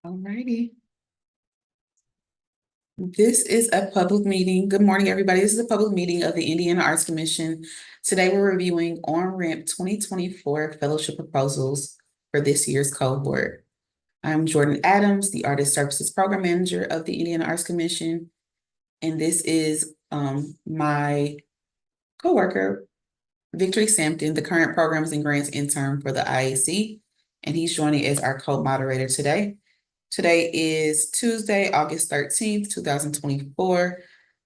Alrighty. This is a public meeting. Good morning, everybody. This is a public meeting of the Indiana Arts Commission. Today, we're reviewing On-Ramp 2024 fellowship proposals for this year's cohort. I'm Jordan Adams, the Artist Services Program Manager of the Indiana Arts Commission. And this is my coworker, Victory Sampton, the current Programs and Grants intern for the IAC. And he's joining as our co-moderator today. Today is Tuesday, August 13th, 2024.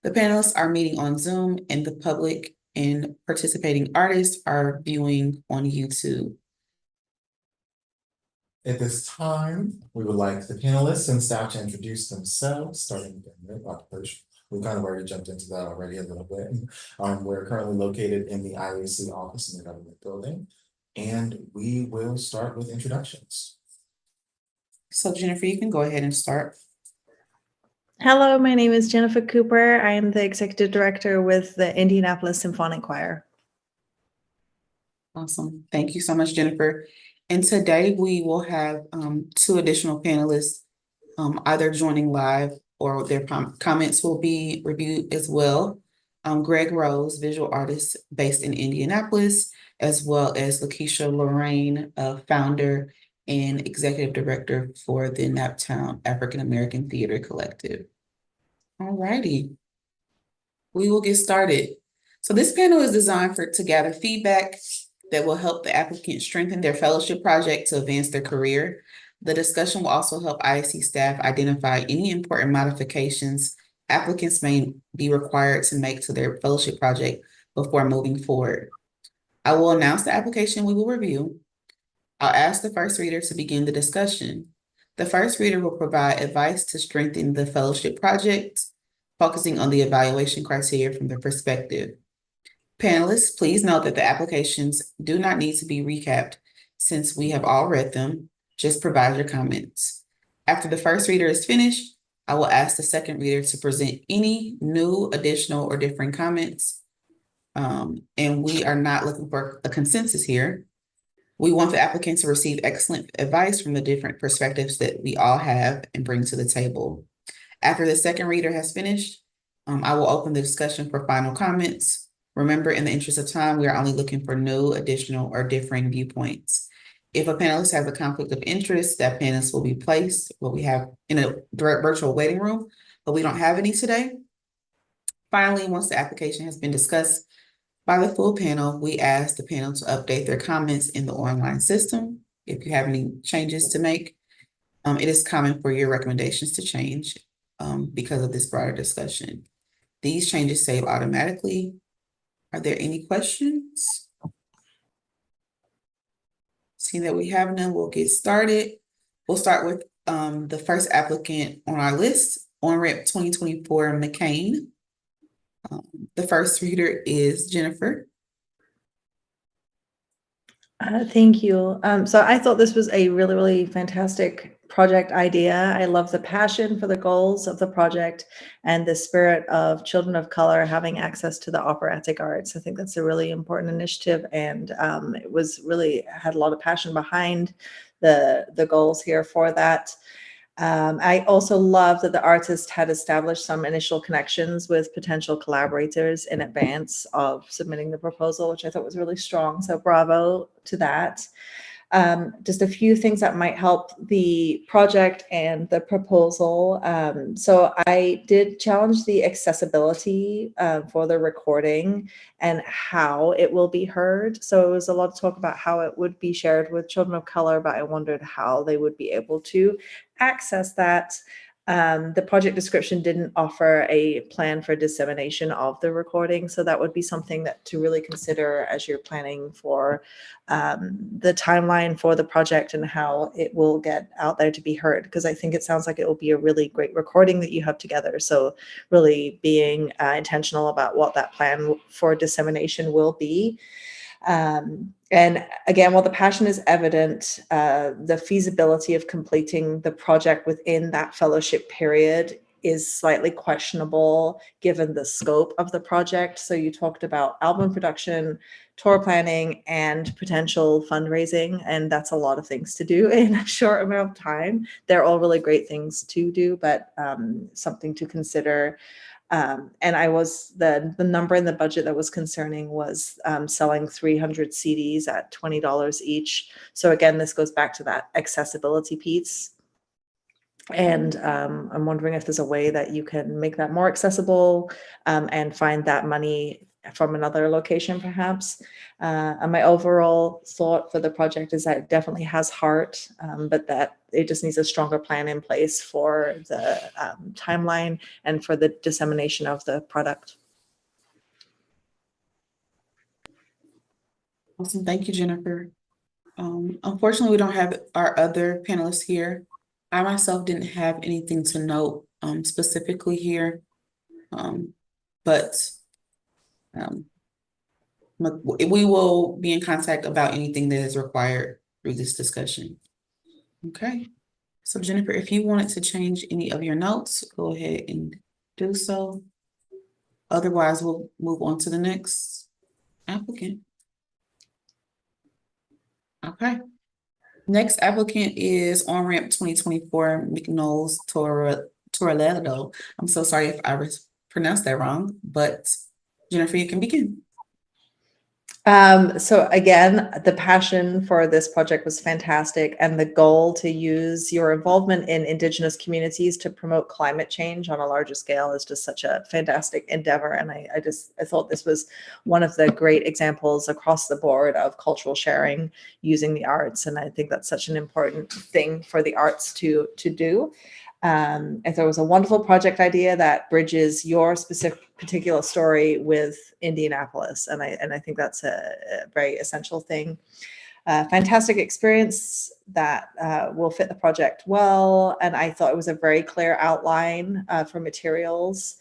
The panelists are meeting on Zoom and the public and participating artists are viewing on YouTube. At this time, we would like the panelists and staff to introduce themselves, starting with Dr. Hirsch. We kind of already jumped into that already a little bit. We're currently located in the IAC office in the government building, and we will start with introductions. So Jennifer, you can go ahead and start. Hello, my name is Jennifer Cooper. I am the Executive Director with the Indianapolis Symphonic Choir. Awesome. Thank you so much, Jennifer. And today we will have two additional panelists either joining live or their comments will be reviewed as well. Greg Rose, visual artist based in Indianapolis, as well as Lakeisha Lorraine, founder and executive director for the Naptown African American Theater Collective. All righty, we will get started. So this panel is designed to gather feedback that will help the applicant strengthen their fellowship project to advance their career. The discussion will also help IAC staff identify any important modifications applicants may be required to make to their fellowship project before moving forward. I will announce the application we will review. I'll ask the first reader to begin the discussion. The first reader will provide advice to strengthen the fellowship project, focusing on the evaluation criteria from their perspective. Panelists, please note that the applications do not need to be recapped since we have all read them. Just provide your comments. After the first reader is finished, I will ask the second reader to present any new, additional, or different comments. And we are not looking for a consensus here. We want the applicant to receive excellent advice from the different perspectives that we all have and bring to the table. After the second reader has finished, I will open the discussion for final comments. Remember, in the interest of time, we are only looking for new, additional, or differing viewpoints. If a panelist has a conflict of interest, that panelist will be placed what we have in a direct virtual waiting room, but we don't have any today. Finally, once the application has been discussed by the full panel, we ask the panel to update their comments in the online system. If you have any changes to make, it is common for your recommendations to change because of this broader discussion. These changes save automatically. Are there any questions? Seeing that we have none, we'll get started. We'll start with the first applicant on our list, On-Ramp 2024 McCain. The first reader is Jennifer. Thank you. So I thought this was a really, really fantastic project idea. I love the passion for the goals of the project and the spirit of children of color having access to the operatic arts. I think that's a really important initiative, and it was really had a lot of passion behind the goals here for that. I also love that the artist had established some initial connections with potential collaborators in advance of submitting the proposal, which I thought was really strong. So bravo to that. Just a few things that might help the project and the proposal. So I did challenge the accessibility for the recording and how it will be heard. So it was a lot of talk about how it would be shared with children of color, but I wondered how they would be able to access that. The project description didn't offer a plan for dissemination of the recording, so that would be something that to really consider as you're planning for the timeline for the project and how it will get out there to be heard, because I think it sounds like it will be a really great recording that you have together. So really being intentional about what that plan for dissemination will be. And again, while the passion is evident, the feasibility of completing the project within that fellowship period is slightly questionable given the scope of the project. So you talked about album production, tour planning, and potential fundraising, and that's a lot of things to do in a short amount of time. They're all really great things to do, but something to consider. And the number in the budget that was concerning was selling 300 CDs at $20 each. So again, this goes back to that accessibility piece. And I'm wondering if there's a way that you can make that more accessible and find that money from another location, perhaps. And my overall thought for the project is that it definitely has heart, but that it just needs a stronger plan in place for the timeline and for the dissemination of the product. Awesome. Thank you, Jennifer. Unfortunately, we don't have our other panelists here. I myself didn't have anything to note specifically here, but we will be in contact about anything that is required through this discussion. Okay. So Jennifer, if you wanted to change any of your notes, go ahead and do so. Otherwise, we'll move on to the next applicant. Okay. Next applicant is On-Ramp 2024 McNichols-Torroledo. I'm so sorry if I pronounced that wrong, but Jennifer, you can begin. So again, the passion for this project was fantastic, and the goal to use your involvement in Indigenous communities to promote climate change on a larger scale is just such a fantastic endeavor. And I thought this was one of the great examples across the board of cultural sharing using the arts. And I think that's such an important thing for the arts to do. And there was a wonderful project idea that bridges your particular story with Indianapolis. And I think that's a very essential thing. Fantastic experience that will fit the project well. And I thought it was a very clear outline for materials.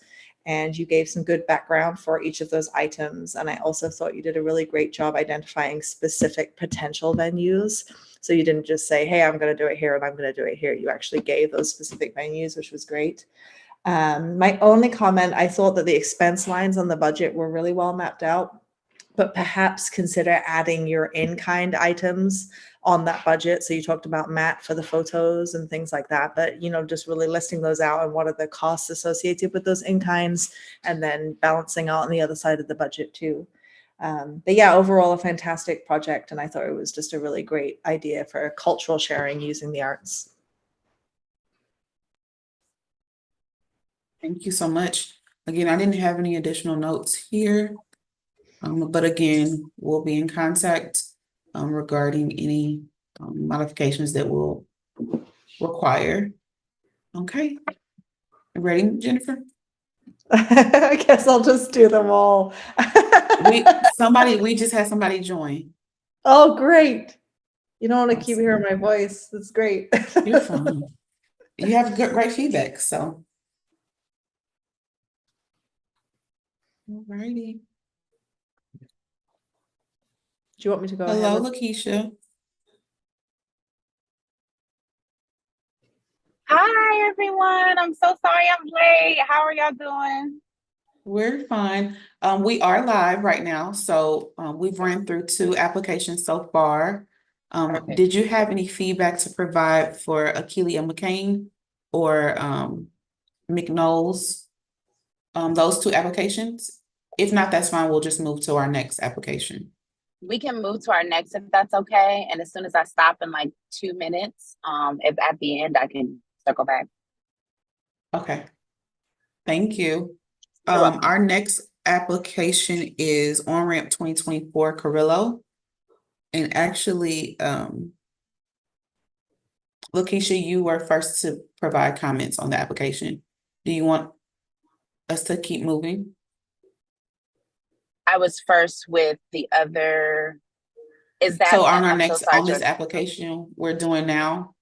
And you gave some good background for each of those items. And I also thought you did a really great job identifying specific potential venues. So you didn't just say, hey, I'm going to do it here and I'm going to do it here. You actually gave those specific venues, which was great. My only comment, I thought that the expense lines on the budget were really well mapped out, but perhaps consider adding your in-kind items on that budget. So you talked about Matt for the photos and things like that, but just really listing those out and what are the costs associated with those in-kinds, and then balancing out on the other side of the budget too. But yeah, overall a fantastic project, and I thought it was just a really great idea for cultural sharing using the arts. Thank you so much. Again, I didn't have any additional notes here, but again, we'll be in contact regarding any modifications that will require. Okay. Ready, Jennifer? I guess I'll just do them all. We just had somebody join. Oh, great. You don't want to keep hearing my voice. That's great. You're fine. You have great feedback, so. All righty. Do you want me to go Hello, ahead? Lakeisha. Hi, everyone. I'm so sorry I'm late. How are y'all doing? We're fine. We are live right now, so we've ran through 2 applications so far. Perfect. Did you have any feedback to provide for Akilia McCain or McNichols? Those 2 applications? If not, that's fine. We'll just move to our next application. We can move to our next if that's okay. And as soon as I stop in like 2 minutes, if at the end I can circle back. Okay. Thank you. You're welcome. Our next application is On-Ramp 2024 Carrillo. And actually, Lakeisha, you were first to provide comments on the application. Do you want us to keep moving? I was first with the other. Is that So on our I'm so next, sorry, on this Georgia. application we're doing now,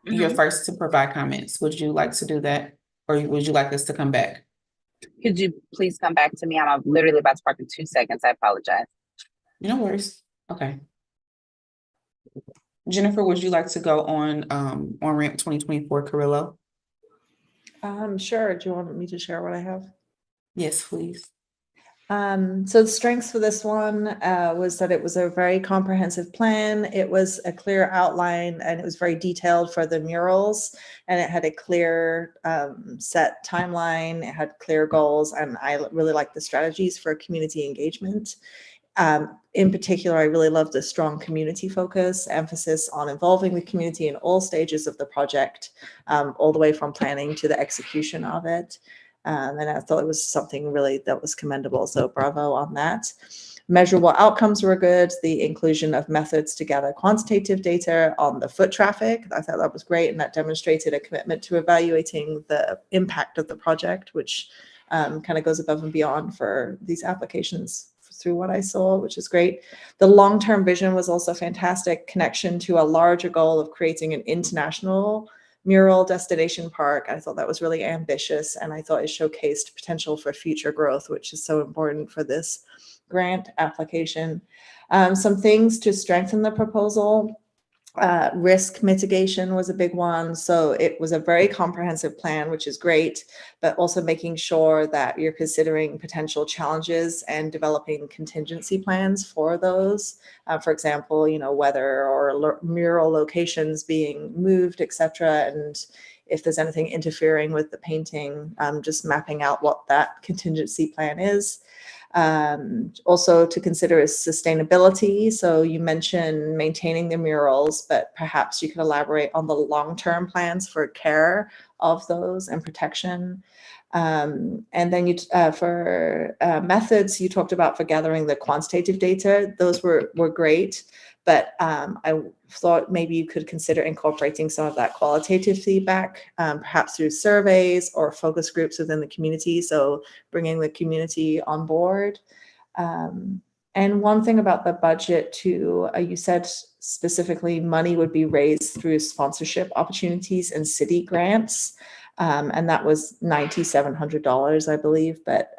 you're Mhm. first to provide comments. Would you like to do that? Or would you like us to come back? Could you please come back to me? I'm literally about to park in 2 seconds. I apologize. No worries. Okay. Jennifer, would you like to go on ramp 2024 Carrillo? Sure. Do you want me to share what I have? Yes, please. So the strengths for this one was that it was a very comprehensive plan. It was a clear outline and it was very detailed for the murals, and it had a clear set timeline. It had clear goals, and I really liked the strategies for community engagement. In particular, I really loved the strong community focus, emphasis on involving the community in all stages of the project, all the way from planning to the execution of it. And I thought it was something really that was commendable. So bravo on that. Measurable outcomes were good. The inclusion of methods to gather quantitative data on the foot traffic, I thought that was great. And that demonstrated a commitment to evaluating the impact of the project, which kind of goes above and beyond for these applications through what I saw, which is great. The long-term vision was also fantastic. Connection to a larger goal of creating an international mural destination park. I thought that was really ambitious, and I thought it showcased potential for future growth, which is so important for this grant application. Some things to strengthen the proposal. Risk mitigation was a big one. So it was a very comprehensive plan, which is great, but also making sure that you're considering potential challenges and developing contingency plans for those. For example, weather or mural locations being moved, etc. And if there's anything interfering with the painting, just mapping out what that contingency plan is. Also to consider is sustainability. So you mentioned maintaining the murals, but perhaps you could elaborate on the long-term plans for care of those and protection. And then for methods you talked about for gathering the quantitative data, those were great. But I thought maybe you could consider incorporating some of that qualitative feedback, perhaps through surveys or focus groups within the community. So bringing the community on board. And one thing about the budget too, you said specifically money would be raised through sponsorship opportunities and city grants. And that was $9,700, I believe. But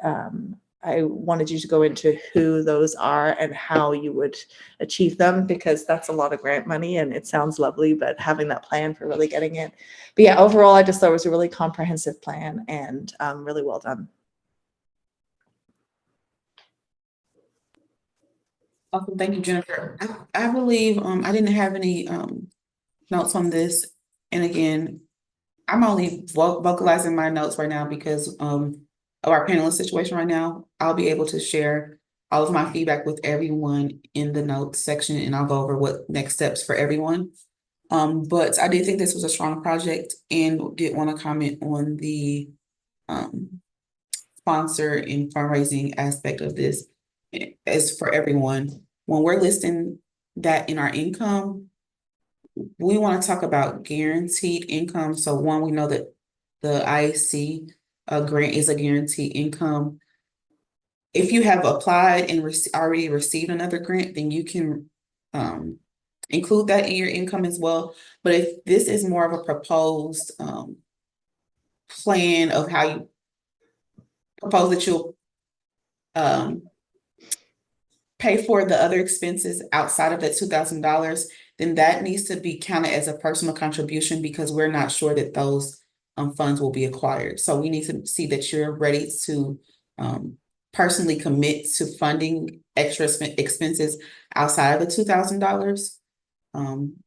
I wanted you to go into who those are and how you would achieve them, because that's a lot of grant money and it sounds lovely, but having that plan for really getting it. But yeah, overall, I just thought it was a really comprehensive plan and really well done. Awesome. Thank you, Jennifer. I believe I didn't have any notes on this. And again, I'm only vocalizing my notes right now because of our panelist situation right now. I'll be able to share all of my feedback with everyone in the notes section, and I'll go over what next steps for everyone. But I did think this was a strong project and did want to comment on the sponsor and fundraising aspect of this. As for everyone, when we're listing that in our income, we want to talk about guaranteed income. So one, we know that the IAC grant is a guaranteed income. If you have applied and already received another grant, then you can include that in your income as well. But if this is more of a proposed plan of how you propose that you'll pay for the other expenses outside of that $2,000, then that needs to be counted as a personal contribution, because we're not sure that those funds will be acquired. So we need to see that you're ready to personally commit to funding extra expenses outside of the $2,000.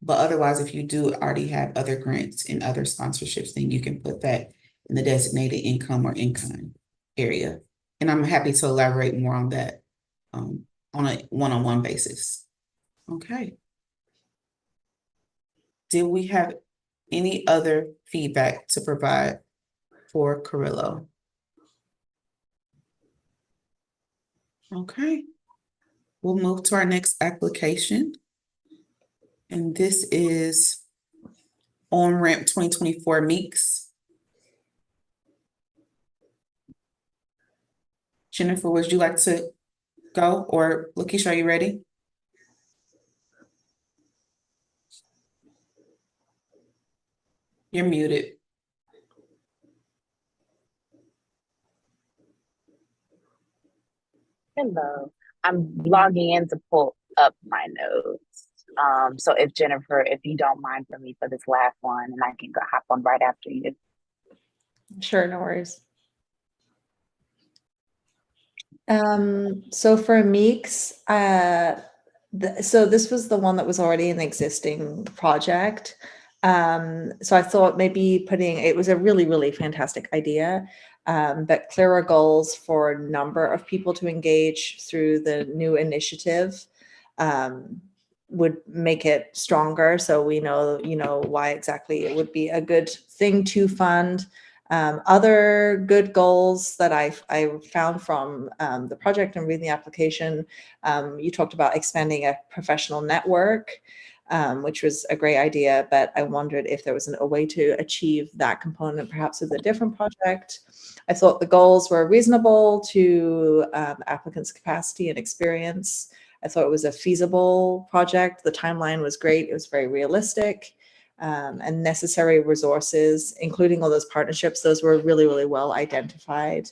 But otherwise, if you do already have other grants and other sponsorships, then you can put that in the designated income or in-kind area. And I'm happy to elaborate more on that on a one-on-one basis. Okay. Did we have any other feedback to provide for Carrillo? Okay. We'll move to our next application. And this is On-Ramp 2024 Meeks. Jennifer, would you like to go, or Lakeisha, are you ready? You're muted. Hello. I'm logging in to pull up my notes. So if Jennifer, if you don't mind for me for this last one, and I can go hop on right after you. Sure, no worries. So for Meeks, so this was the one that was already an existing project. So I thought maybe it was a really, really fantastic idea, but clearer goals for a number of people to engage through the new initiative would make it stronger. So we know, why exactly it would be a good thing to fund. Other good goals that I found from the project and reading the application, you talked about expanding a professional network, which was a great idea, but I wondered if there was a way to achieve that component perhaps with a different project. I thought the goals were reasonable to applicants' capacity and experience. I thought it was a feasible project. The timeline was great. It was very realistic. And necessary resources, including all those partnerships, those were really, really well identified.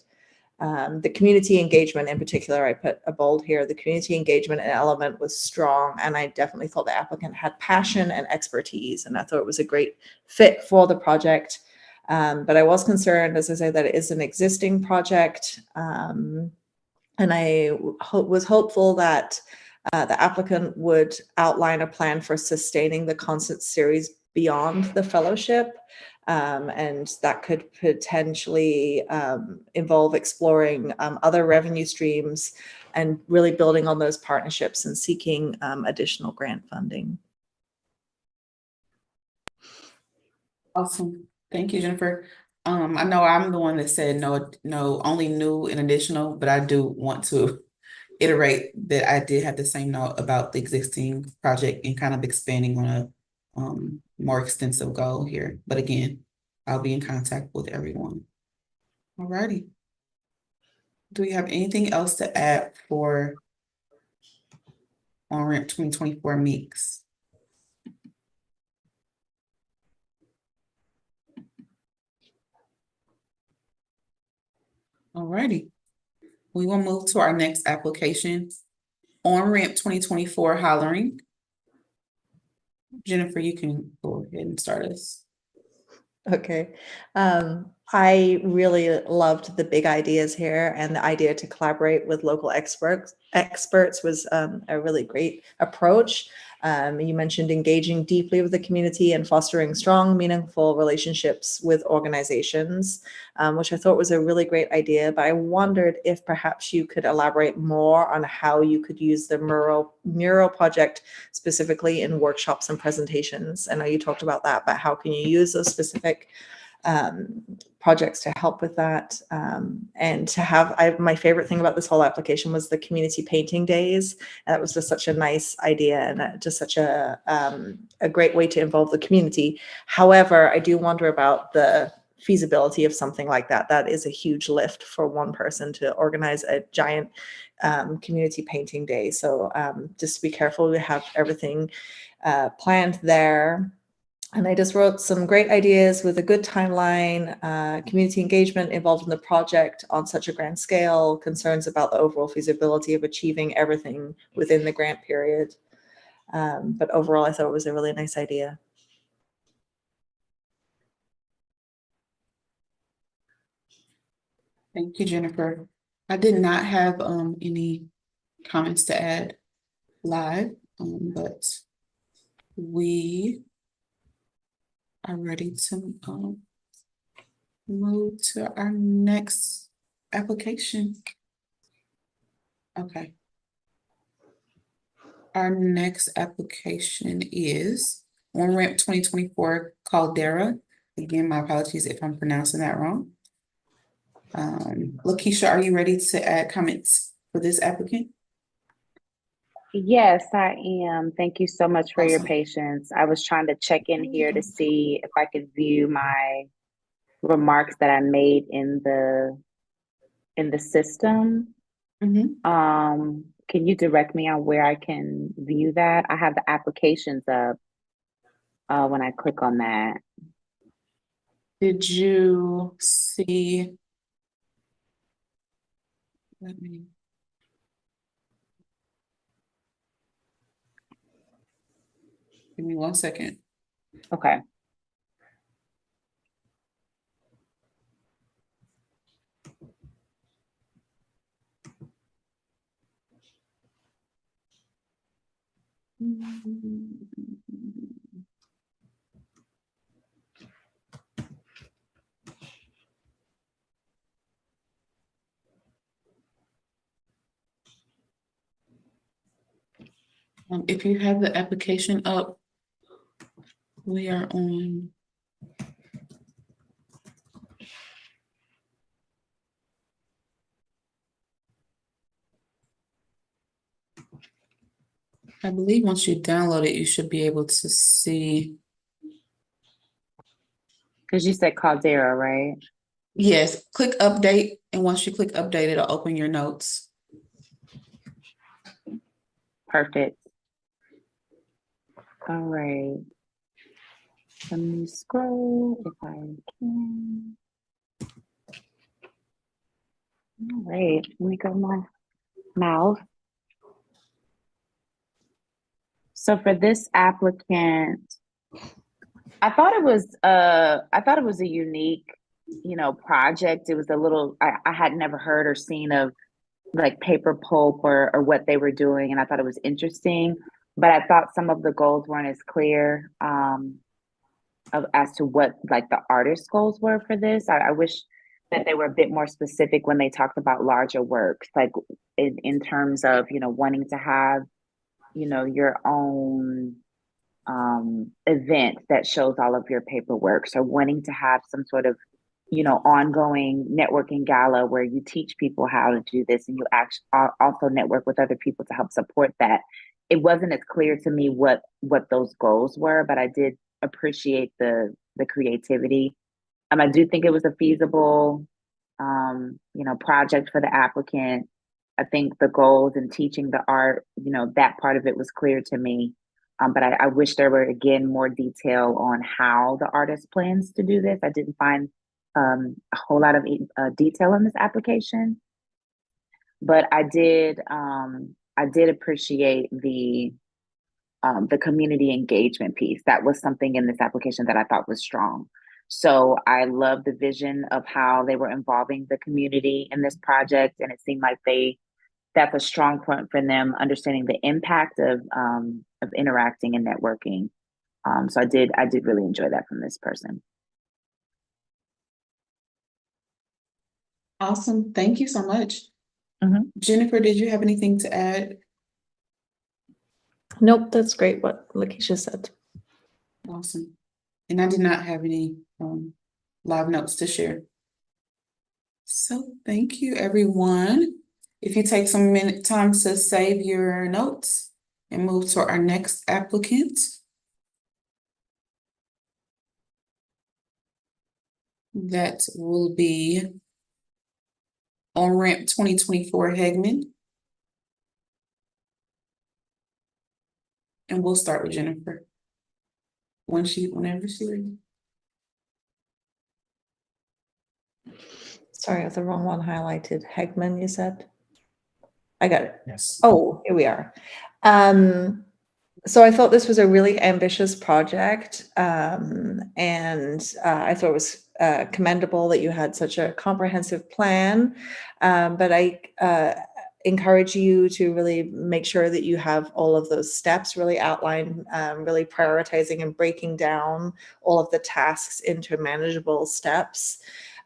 The community engagement in particular, I put a bold here, the community engagement element was strong, and I definitely thought the applicant had passion and expertise, and I thought it was a great fit for the project. But I was concerned, as I say, that it is an existing project, and I was hopeful that the applicant would outline a plan for sustaining the concert series beyond the fellowship. And that could potentially involve exploring other revenue streams and really building on those partnerships and seeking additional grant funding. Awesome. Thank you, Jennifer. I know I'm the one that said no, only new and additional, but I do want to iterate that I did have the same note about the existing project and kind of expanding on a more extensive goal here. But again, I'll be in contact with everyone. Alrighty. Do we have anything else to add for On-Ramp 2024 Meeks? Alrighty. We will move to our next application, On-Ramp 2024 Hollering. Jennifer, you can go ahead and start us. Okay. I really loved the big ideas here, and the idea to collaborate with local experts was a really great approach. You mentioned engaging deeply with the community and fostering strong, meaningful relationships with organizations, which I thought was a really great idea. But I wondered if perhaps you could elaborate more on how you could use the mural project specifically in workshops and presentations. I know you talked about that, but how can you use those specific projects to help with that? And to have, my favorite thing about this whole application was the community painting days. And that was just such a nice idea, and just such a great way to involve the community. However, I do wonder about the feasibility of something like that. That is a huge lift for one person to organize a giant community painting day. So just be careful to have everything planned there. And I just wrote some great ideas with a good timeline, community engagement involved in the project on such a grand scale, concerns about the overall feasibility of achieving everything within the grant period. But overall, I thought it was a really nice idea. Thank you, Jennifer. I did not have any comments to add live, but we are ready to move to our next application. Okay. Our next application is On-Ramp 2024 Caldera. Again, my apologies if I'm pronouncing that wrong. Lakeisha, are you ready to add comments for this applicant? Yes, I am. Thank you so much for your Awesome. patience. I was trying to check in here to see if I could view my remarks that I made in the system. Can you direct me on where I can view that? I have the applications up when I click on that. Did you see? Let me. Give me 1 second. Okay. If you have the application up, we are on. I believe once you download it, you should be able to see. Because you said Caldera, right? Yes, click update, and once you click update, it'll open your notes. Perfect. All right. Let me scroll if I can. All right, let me go my mouth. So for this applicant, I thought it was a unique, project. It was a little, I had never heard or seen of like paper pulp or what they were doing, and I thought it was interesting. But I thought some of the goals weren't as clear as to what like the artist goals were for this. I wish that they were a bit more specific when they talked about larger works, like in terms of wanting to have your own event that shows all of your paperwork. So wanting to have some sort of, ongoing networking gala where you teach people how to do this and you actually also network with other people to help support that. It wasn't as clear to me what those goals were, but I did appreciate the creativity. I do think it was a feasible, project for the applicant. I think the goals and teaching the art, that part of it was clear to me. But I wish there were, again, more detail on how the artist plans to do this. I didn't find a whole lot of detail in this application, but I did appreciate the community engagement piece. That was something in this application that I thought was strong. So I love the vision of how they were involving the community in this project, and it seemed like that's a strong point for them, understanding the impact of interacting and networking. So I did really enjoy that from this person. Awesome, thank you so much. Mhm. Jennifer, did you have anything to add? Nope, that's great what Lakeisha said. Awesome. And I did not have any live notes to share. So thank you, everyone. If you take some time to save your notes and move to our next applicant. That will be on-ramp 2024 Hegmann. And we'll start with Jennifer. Whenever she's ready. Sorry, I have the wrong one highlighted. Hegmann, you said? I got it. Yes. Oh, here we are. So I thought this was a really ambitious project, and I thought it was commendable that you had such a comprehensive plan. But I encourage you to really make sure that you have all of those steps really outlined, really prioritizing and breaking down all of the tasks into manageable steps,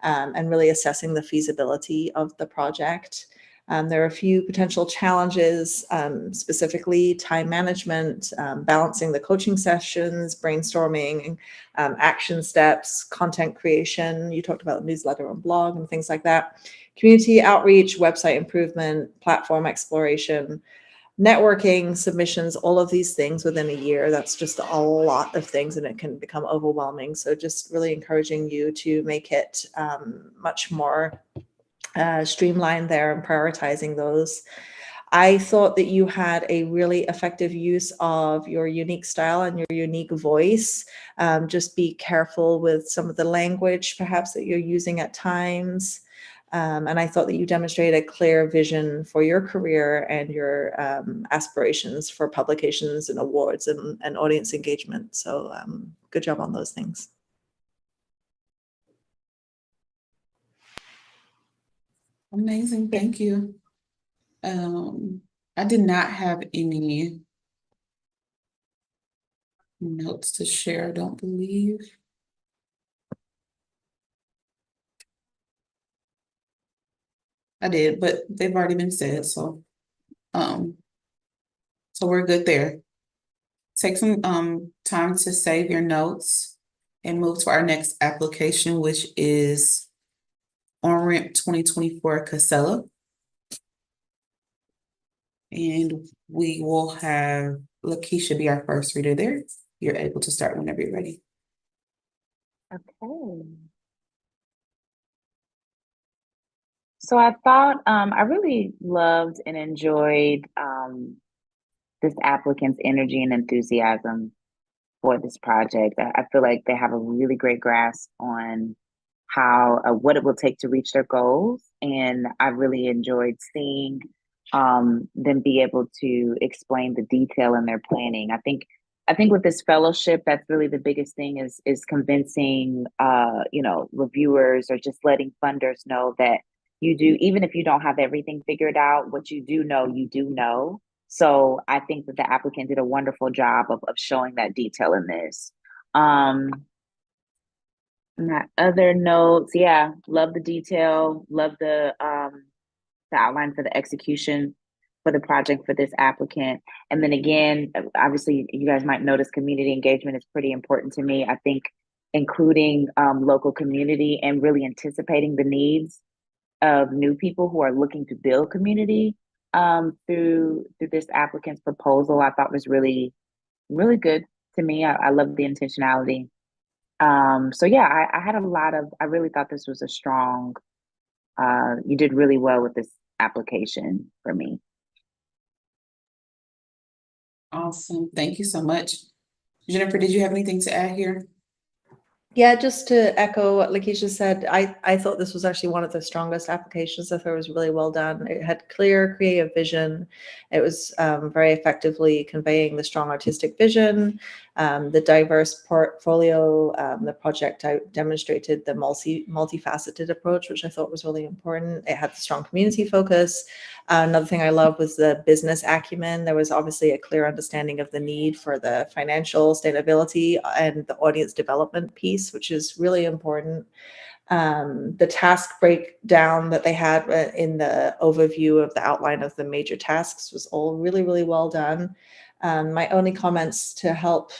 and really assessing the feasibility of the project. There are a few potential challenges, specifically time management, balancing the coaching sessions, brainstorming, action steps, content creation. You talked about newsletter and blog and things like that. Community outreach, website improvement, platform exploration, networking, submissions, all of these things within a year. That's just a lot of things and it can become overwhelming. So just really encouraging you to make it much more streamlined there and prioritizing those. I thought that you had a really effective use of your unique style and your unique voice. Just be careful with some of the language perhaps that you're using at times. And I thought that you demonstrated a clear vision for your career and your aspirations for publications and awards and audience engagement. So good job on those things. Amazing, thank you. I did not have any notes to share, I don't believe. I did, but they've already been said, so we're good there. Take some time to save your notes and move to our next application, which is on-ramp 2024 Casella. And we will have Lakeisha be our first reader there. You're able to start whenever you're ready. Okay. So I thought I really loved and enjoyed this applicant's energy and enthusiasm for this project. I feel like they have a really great grasp on how what it will take to reach their goals, and I really enjoyed seeing them be able to explain the detail in their planning. I think with this fellowship, that's really the biggest thing is convincing reviewers or just letting funders know that you do, even if you don't have everything figured out, what you do know, you do know. So I think that the applicant did a wonderful job of showing that detail in this. My other notes, yeah, love the detail, love the outline for the execution for the project for this applicant. And then again, obviously, you guys might notice community engagement is pretty important to me. I think including local community and really anticipating the needs of new people who are looking to build community through this applicant's proposal, I thought was really, really good to me. I love the intentionality. So yeah, I had I really thought this was a strong, you did really well with this application for me. Awesome. Thank you so much. Jennifer, did you have anything to add here? Yeah, just to echo what Lakeisha said, I thought this was actually one of the strongest applications. I thought it was really well done. It had clear creative vision. It was very effectively conveying the strong artistic vision, the diverse portfolio. The project demonstrated the multifaceted approach, which I thought was really important. It had the strong community focus. Another thing I love was the business acumen. There was obviously a clear understanding of the need for the financial sustainability and the audience development piece, which is really important. The task breakdown that they had in the overview of the outline of the major tasks was all really, really well done. My only comments to help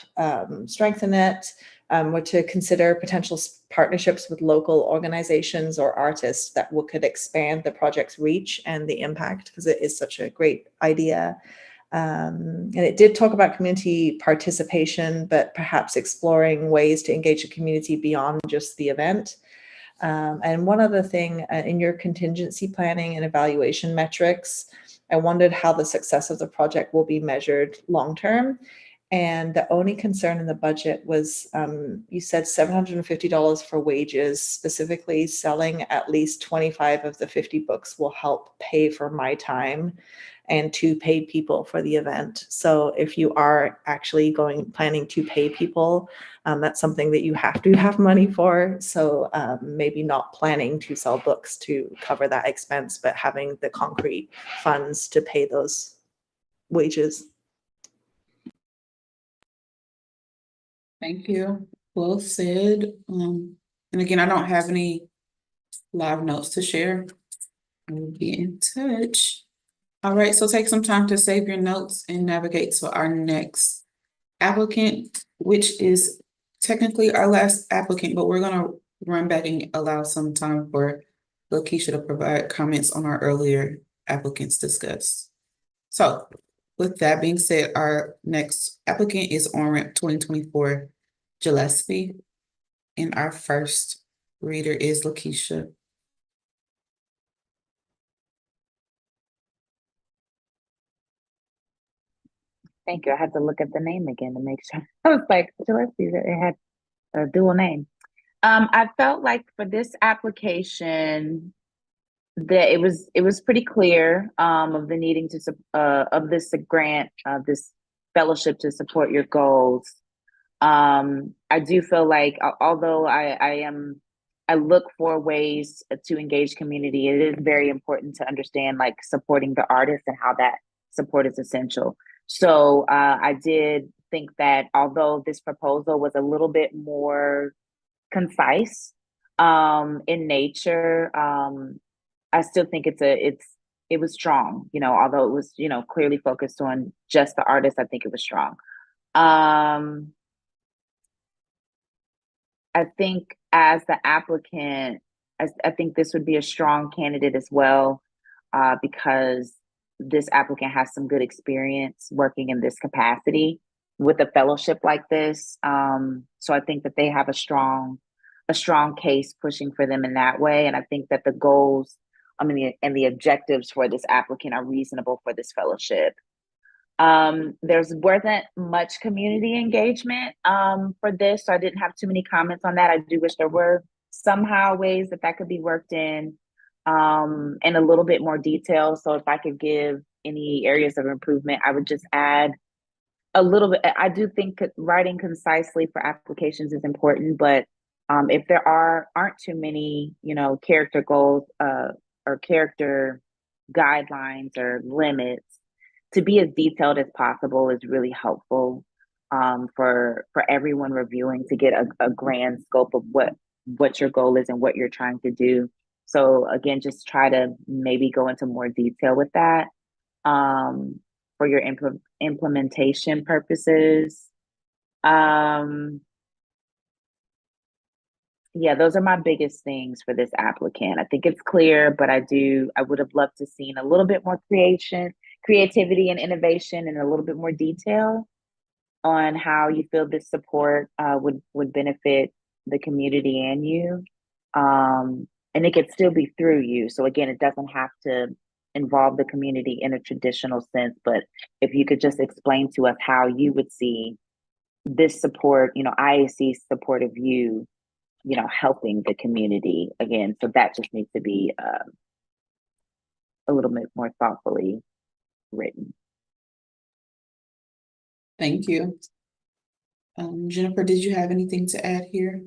strengthen it were to consider potential partnerships with local organizations or artists that could expand the project's reach and the impact, because it is such a great idea. And it did talk about community participation, but perhaps exploring ways to engage the community beyond just the event. And one other thing, in your contingency planning and evaluation metrics, I wondered how the success of the project will be measured long-term. And the only concern in the budget was, you said $750 for wages, specifically selling at least 25 of the 50 books will help pay for my time and 2 paid people for the event. So if you are actually planning to pay people, that's something that you have to have money for. So maybe not planning to sell books to cover that expense, but having the concrete funds to pay those wages. Thank you. Well said. And again, I don't have any live notes to share. We'll be in touch. All right, so take some time to save your notes and navigate to our next applicant, which is technically our last applicant, but we're gonna run back and allow some time for Lakeisha to provide comments on our earlier applicants discussed. So with that being said, our next applicant is on-ramp 2024 Gillespie, and our first reader is Lakeisha. Thank you. I had to look at the name again to make sure. I was like, Gillespie, it had a dual name. I felt like for this application that it was pretty clear of the needing to of this grant, this fellowship to support your goals. I do feel like although I look for ways to engage community, it is very important to understand like supporting the artist and how that support is essential. So I did think that although this proposal was a little bit more concise in nature, I still think it was strong, although it was, clearly focused on just the artist, I think it was strong. I think as the applicant, I think this would be a strong candidate as well, because this applicant has some good experience working in this capacity with a fellowship like this. So I think that they have a strong case pushing for them in that way. And I think that the goals, and the objectives for this applicant are reasonable for this fellowship. There's wasn't much community engagement for this, so I didn't have too many comments on that. I do wish there were somehow ways that could be worked in a little bit more detail. So if I could give any areas of improvement, I would just add a little bit. I do think writing concisely for applications is important, but if there aren't too many, character goals or character guidelines or limits, to be as detailed as possible is really helpful for everyone reviewing, to get a grand scope of what your goal is and what you're trying to do. So again, just try to maybe go into more detail with that for your implementation purposes. Yeah, those are my biggest things for this applicant. I think it's clear, but I would have loved to seen a little bit more creativity and innovation, and a little bit more detail on how you feel this support would benefit the community and you. And it could still be through you. So again, it doesn't have to involve the community in a traditional sense, but if you could just explain to us how you would see this support, IAC's support of you, helping the community again. So that just needs to be a little bit more thoughtfully written. Thank you. Jennifer, did you have anything to add here?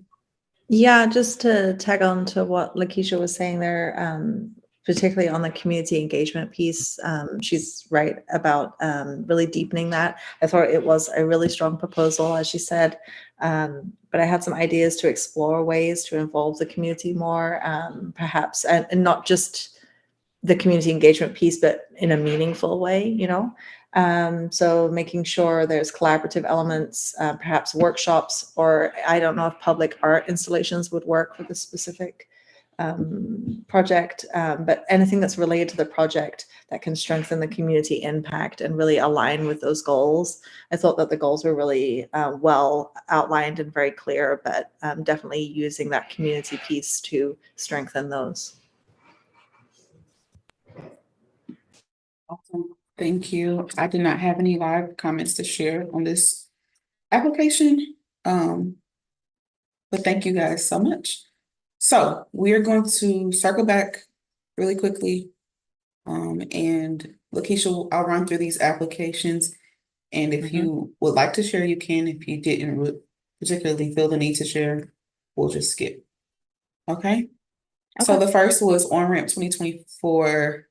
Yeah, just to tag on to what Lakeisha was saying there, particularly on the community engagement piece, she's right about really deepening that. I thought it was a really strong proposal, as she said, but I had some ideas to explore ways to involve the community more, perhaps, and not just the community engagement piece, but in a meaningful way, so making sure there's collaborative elements, perhaps workshops, or I don't know if public art installations would work for the specific project, but anything that's related to the project that can strengthen the community impact and really align with those goals. I thought that the goals were really well outlined and very clear, but definitely using that community piece to strengthen those. Awesome. Thank you. I did not have any live comments to share on this application. But thank you guys so much. So we are going to circle back really quickly. And Lakeisha, I'll run through these applications. And if you would like to share, you can. If you didn't particularly feel the need to share, we'll just skip. Okay? So the first was On-Ramp 2024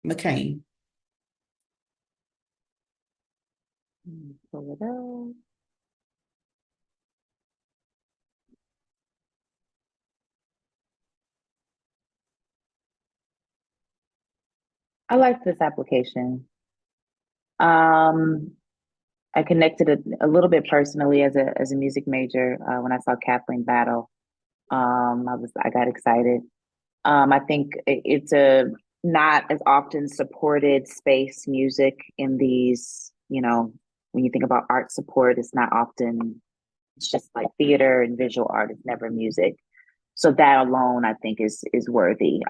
McCain. Pull it up. I like this application. I connected a little bit personally as a music major when I saw Kathleen battle. I got excited. I think it's a not as often supported space, music in these, when you think about art support, it's not often, it's just like theater and visual art, it's never music. So that alone, I think is worthy.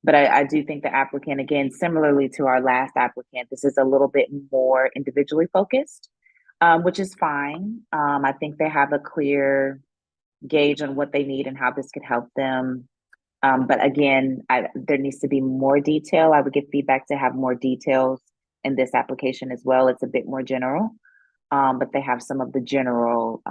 But I do think the applicant, again, similarly to our last applicant, this is a little bit more individually focused, which is fine. I think they have a clear gauge on what they need and how this could help them. But again, there needs to be more detail. I would give feedback to have more details in this application as well. It's a bit more general, but they have some of the general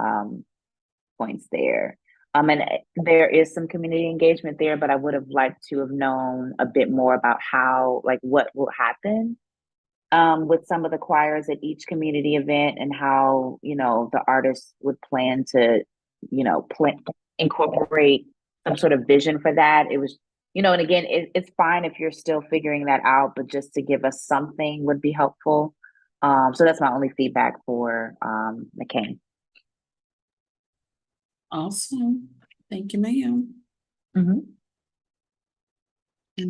points there. And there is some community engagement there, but I would have liked to have known a bit more about how, like what will happen with some of the choirs at each community event and how, you know, the artists would plan to, you know, incorporate some sort of vision for that. It was, you know, and again, it's fine if you're still figuring that out, but just to give us something would be helpful. So that's my only feedback for McCain. Awesome. Thank you, ma'am. And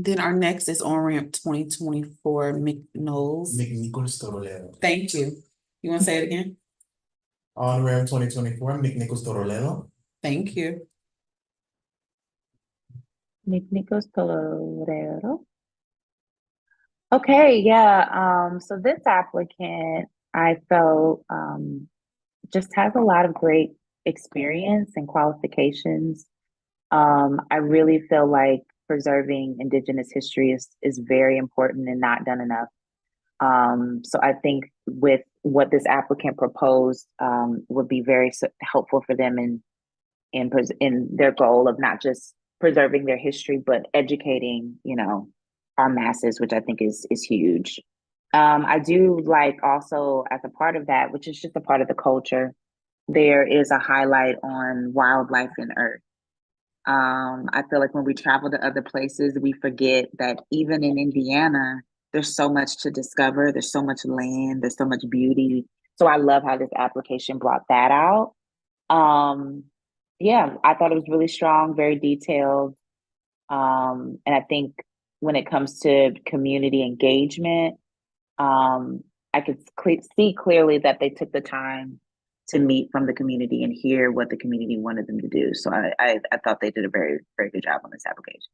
then our next is on-ramp 2024 McNichols-Torroledo. Thank you. You want to say it again? On-ramp 2024, McNichols-Torroledo. Thank you. McNichols-Torroledo. Okay, yeah. So this applicant, I felt just has a lot of great experience and qualifications. I really feel like preserving Indigenous history is very important and not done enough. So I think with what this applicant proposed would be very helpful for them in their goal of not just preserving their history, but educating, you know, our masses, which I think is huge. I do like also as a part of that, which is just a part of the culture, there is a highlight on wildlife and earth. I feel like when we travel to other places, we forget that even in Indiana, there's so much to discover. There's so much land. There's so much beauty. So I love how this application brought that out. Yeah, I thought it was really strong, very detailed. And I think when it comes to community engagement, I could see clearly that they took the time to meet from the community and hear what the community wanted them to do. So I thought they did a very, very good job on this application.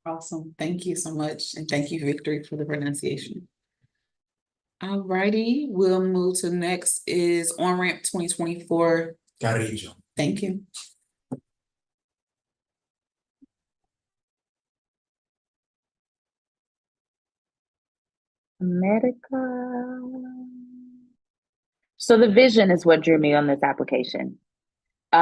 Awesome. Thank you so much. And thank you, Victory, for the pronunciation. All righty, we'll move to next is on-ramp 2024. Carrillo. Thank you. America. So the vision is what drew me on this application. It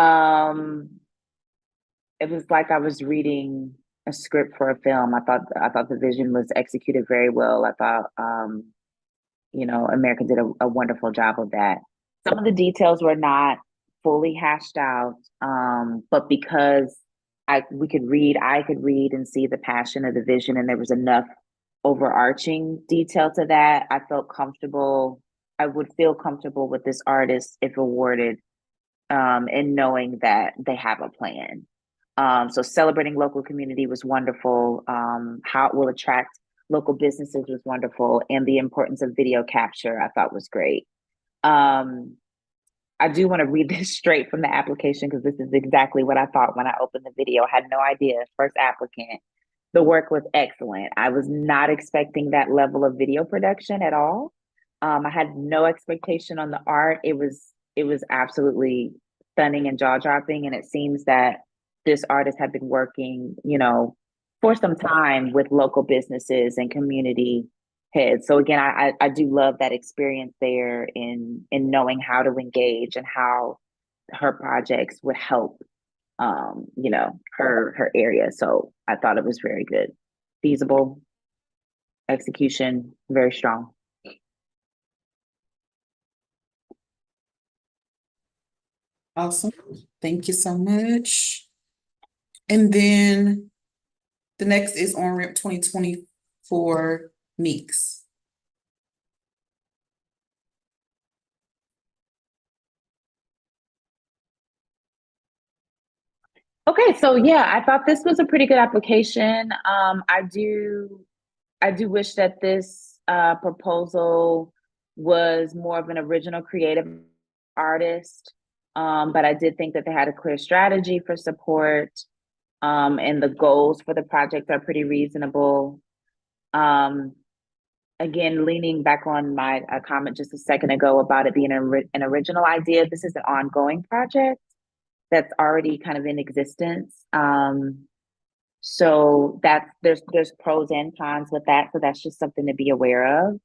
was like I was reading a script for a film. I thought the vision was executed very well. I thought, you know, America did a wonderful job of that. Some of the details were not fully hashed out, but because I could read and see the passion of the vision, and there was enough overarching detail to that, I felt comfortable. I would feel comfortable with this artist if awarded, and knowing that they have a plan. So celebrating local community was wonderful. How it will attract local businesses was wonderful. And the importance of video capture, I thought was great. I do want to read this straight from the application because this is exactly what I thought when I opened the video. I had no idea. First applicant. The work was excellent. I was not expecting that level of video production at all. I had no expectation on the art. It was absolutely stunning and jaw-dropping. And it seems that this artist had been working, you know, for some time with local businesses and community heads. So again, I do love that experience there in knowing how to engage and how her projects would help, you know, her area. So I thought it was very good, feasible, execution, very strong. Awesome. Thank you so much. And then the next is on-ramp 2024 Meeks. Okay, so yeah, I thought this was a pretty good application. I do wish that this proposal was more of an original creative artist, but I did think that they had a clear strategy for support, and the goals for the project are pretty reasonable. Again, leaning back on my comment just a second ago about it being an original idea, this is an ongoing project that's already kind of in existence. So there's pros and cons with that. So that's just something to be aware of.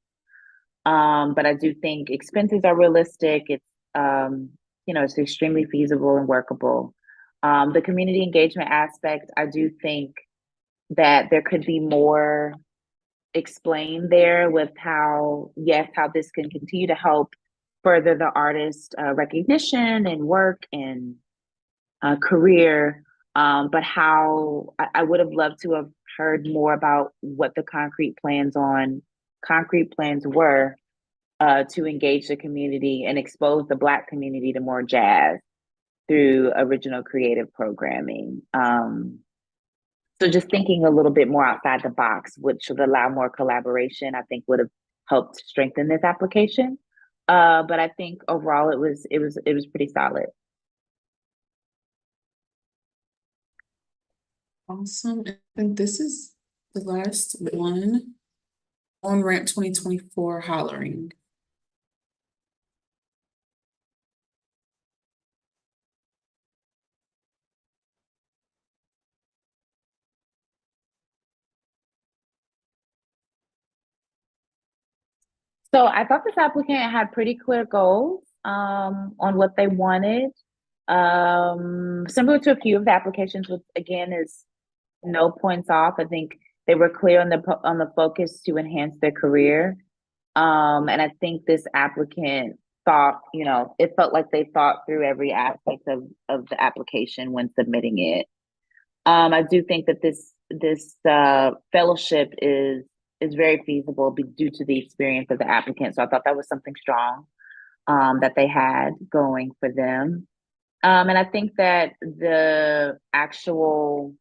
But I do think expenses are realistic. It's, you know, it's extremely feasible and workable. The community engagement aspect, I do think that there could be more explained there with how, yes, how this can continue to help further the artist recognition and work and career, but how I would have loved to have heard more about what the concrete plans were to engage the community and expose the Black community to more jazz through original creative programming. So just thinking a little bit more outside the box, which would allow more collaboration, I think would have helped strengthen this application. But I think overall it was pretty solid. Awesome. I think this is the last one. On Ramp 2024 Hollering. So I thought this applicant had pretty clear goals on what they wanted. Similar to a few of the applications, which again is no points off. I think they were clear on the focus to enhance their career. And I think this applicant thought, it felt like they thought through every aspect of the application when submitting it. I do think that this fellowship is very feasible due to the experience of the applicant. So I thought that was something strong that they had going for them. And I think that the actual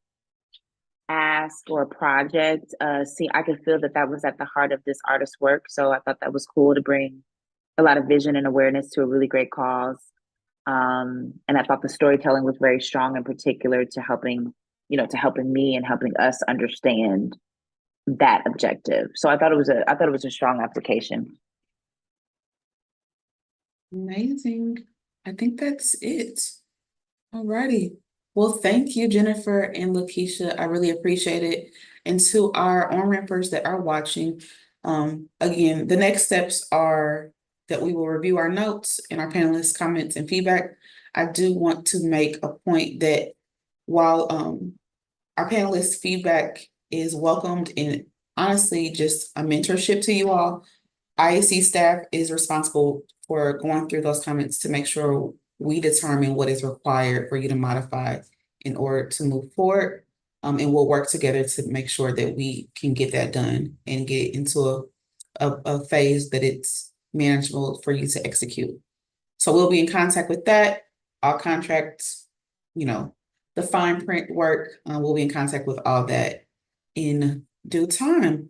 ask or project, I could feel that was at the heart of this artist's work. So I thought that was cool to bring a lot of vision and awareness to a really great cause. And I thought the storytelling was very strong, in particular to helping me and helping us understand that objective. So I thought it was a strong application. Amazing. I think that's it. Alrighty. Well, thank you, Jennifer and Lakeisha. I really appreciate it. And to our on-rampers that are watching, again, the next steps are that we will review our notes and our panelists' comments and feedback. I do want to make a point that while our panelists' feedback is welcomed and honestly just a mentorship to you all, IAC staff is responsible for going through those comments to make sure we determine what is required for you to modify in order to move forward. And we'll work together to make sure that we can get that done and get into a phase that it's manageable for you to execute. So we'll be in contact with that. Our contracts, the fine print work, we'll be in contact with all that in due time.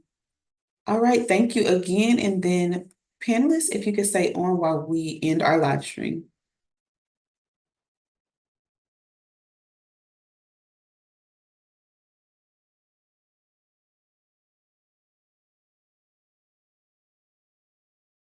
All right, thank you again. And then panelists, if you could stay on while we end our live stream.